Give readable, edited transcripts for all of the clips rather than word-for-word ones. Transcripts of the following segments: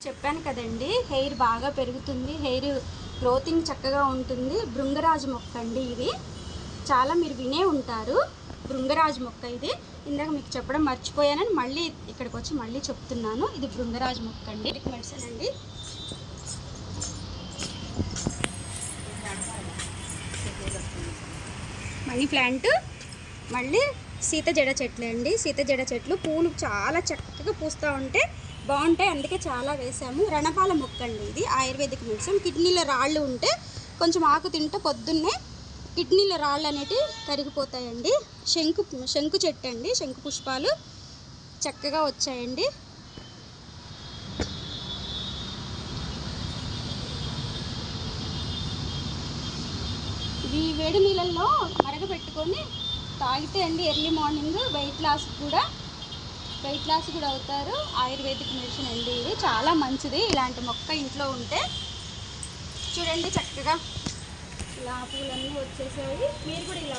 చెప్పాను కదండి, హెయిర్ బాగా పెరుగుతుంది, హెయిర్ గ్రోతింగ్ చక్కగా ఉంటుంది. భృంగరాజు మొక్క అండి ఇది. చాలా మీరు వినే ఉంటారు భృంగరాజు మొక్క ఇది. ఇందాక మీకు చెప్పడం మర్చిపోయానని మళ్ళీ ఇక్కడికి వచ్చి మళ్ళీ చెప్తున్నాను. ఇది భృంగరాజు మొక్క అండి. ఇది మెడిసిన్ అండి. మనీ ప్లాంట్, మళ్ళీ సీత జడ చెట్లు అండి. సీత జడ చెట్లు పూలు చాలా చక్కగా పూస్తూ ఉంటే బాగుంటాయి, అందుకే చాలా వేసాము. రణపాల మొక్క అండి ఇది, ఆయుర్వేదిక్ మెడిసిన్. కిడ్నీలో రాళ్ళు ఉంటే కొంచెం ఆకు తింటే పొద్దున్నే కిడ్నీలో రాళ్ళు అనేటివి కరిగిపోతాయండి. శంకు చెట్టు అండి, శంకు పుష్పాలు చక్కగా వచ్చాయండి. ఇవి వేడి నీళ్ళల్లో మరగబెట్టుకొని తాగితే అండి ఎర్లీ మార్నింగ్ వెయిట్ లాస్ కూడా అవుతారు. ఆయుర్వేదిక్ మెడిసిన్ అండి ఇది, చాలా మంచిది. ఇలాంటి మొక్క ఇంట్లో ఉంటే చూడండి చక్కగా ఇలా పూలన్నీ వచ్చేసేవి. మీరు కూడా ఇలా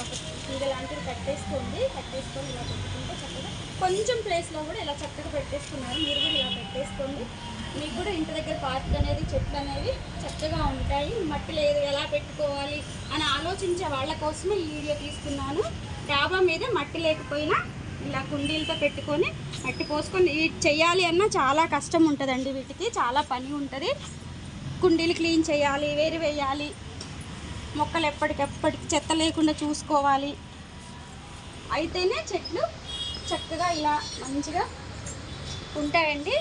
ఇలాంటివి కట్టేసుకొని ఇలా పెట్టుకుంటే చక్కగా కొంచెం ప్లేస్లో కూడా ఇలా చక్కగా పెట్టేసుకున్నారు. మీరు కూడా ఇలా పెట్టేసుకోండి. మీకు కూడా ఇంటి దగ్గర పార్క్ అనేది, చెట్లు అనేవి చక్కగా ఉంటాయి. మట్టి లేదు ఎలా పెట్టుకోవాలి అని ఆలోచించే వాళ్ళ కోసమే ఈ వీడియో తీసుకున్నాను. డాబా మీద మట్టి లేకపోయినా ఇలా కుండీలతో పెట్టుకొని మట్టి పోసుకొని చెయ్యాలి అన్నా చాలా కష్టం ఉంటుందండి. వీటికి చాలా పని ఉంటుంది. కుండీలు క్లీన్ చేయాలి, వేరు వేయాలి, మొక్కలు ఎప్పటికెప్పటికి చెత్త లేకుండా చూసుకోవాలి. అయితేనే చెట్లు చక్కగా ఇలా మంచిగా ఉంటాయండి.